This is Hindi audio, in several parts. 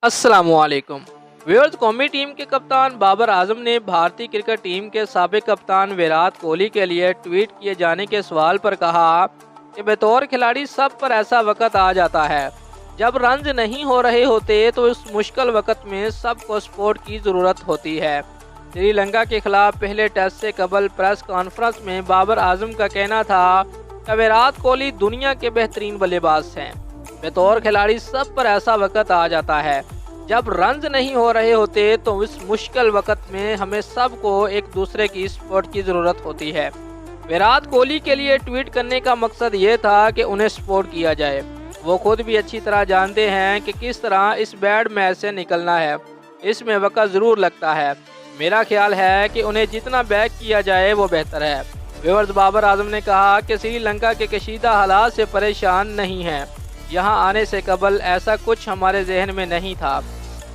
अस्सलामुअलैकुम व्यूअर्स। कौमी टीम के कप्तान बाबर आजम ने भारतीय क्रिकेट टीम के साबिक कप्तान विराट कोहली के लिए ट्वीट किए जाने के सवाल पर कहा कि बतौर खिलाड़ी सब पर ऐसा वक्त आ जाता है जब रन्स नहीं हो रहे होते तो इस मुश्किल वक्त में सबको सपोर्ट की ज़रूरत होती है। श्रीलंका के खिलाफ पहले टेस्ट से कबल प्रेस कॉन्फ्रेंस में बाबर आजम का कहना था कि विराट कोहली दुनिया के बेहतरीन बल्लेबाज हैं। बतौर खिलाड़ी सब पर ऐसा वक्त आ जाता है जब रन्स नहीं हो रहे होते तो इस मुश्किल वक्त में हमें सबको एक दूसरे की सपोर्ट की ज़रूरत होती है। विराट कोहली के लिए ट्वीट करने का मकसद ये था कि उन्हें सपोर्ट किया जाए। वो खुद भी अच्छी तरह जानते हैं कि किस तरह इस बैड मैच से निकलना है। इसमें वक्त ज़रूर लगता है। मेरा ख्याल है कि उन्हें जितना बैक किया जाए वो बेहतर है। व्यूअर्स, बाबर आजम ने कहा कि श्रीलंका के कशीदा हालात से परेशान नहीं हैं। यहाँ आने से कबल ऐसा कुछ हमारे जहन में नहीं था।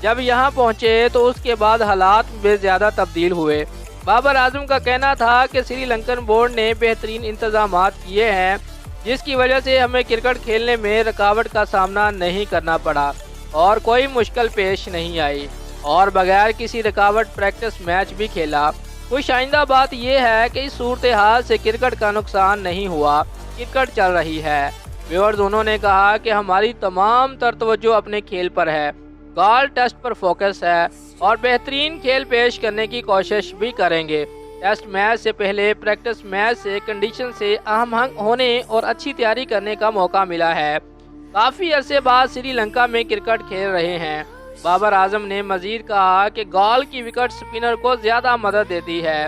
जब यहाँ पहुँचे तो उसके बाद हालात में ज़्यादा तब्दील हुए। बाबर आजम का कहना था कि श्रीलंकन बोर्ड ने बेहतरीन इंतजामात किए हैं जिसकी वजह से हमें क्रिकेट खेलने में रुकावट का सामना नहीं करना पड़ा और कोई मुश्किल पेश नहीं आई और बगैर किसी रुकावट प्रैक्टिस मैच भी खेला। खुश आइंदा बात यह है कि इस सूरत हाल से क्रिकेट का नुकसान नहीं हुआ, क्रिकेट चल रही है। व्यूअर्स, उन्होंने कहा कि हमारी तमाम तर तवज्जो अपने खेल पर है, गॉल टेस्ट पर फोकस है और बेहतरीन खेल पेश करने की कोशिश भी करेंगे। टेस्ट मैच से पहले प्रैक्टिस मैच से कंडीशन से आहम होने और अच्छी तैयारी करने का मौका मिला है। काफ़ी अरसे बाद श्रीलंका में क्रिकेट खेल रहे हैं। बाबर आजम ने मजीद कहा कि गॉल की विकेट स्पिनर को ज़्यादा मदद देती है।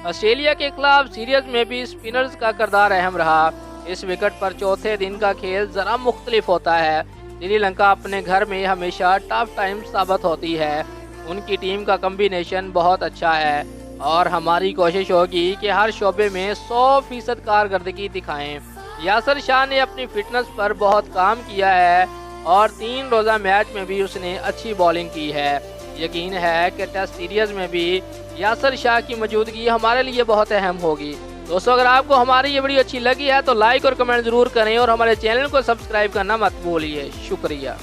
ऑस्ट्रेलिया के खिलाफ सीरीज में भी स्पिनर्स का किरदार अहम रहा। इस विकेट पर चौथे दिन का खेल ज़रा मुख्तलिफ होता है। श्रीलंका अपने घर में हमेशा टफ टाइम साबित होती है। उनकी टीम का कम्बिनेशन बहुत अच्छा है और हमारी कोशिश होगी कि हर शोबे में 100% कारकर्दगी दिखाएं। यासिर शाह ने अपनी फिटनेस पर बहुत काम किया है और 3 रोज़ा मैच में भी उसने अच्छी बॉलिंग की है। यकीन है कि टेस्ट सीरीज में भी यासिर शाह की मौजूदगी हमारे लिए बहुत अहम होगी। दोस्तों, अगर आपको हमारी ये वीडियो अच्छी लगी है तो लाइक और कमेंट ज़रूर करें और हमारे चैनल को सब्सक्राइब करना मत भूलिए। शुक्रिया।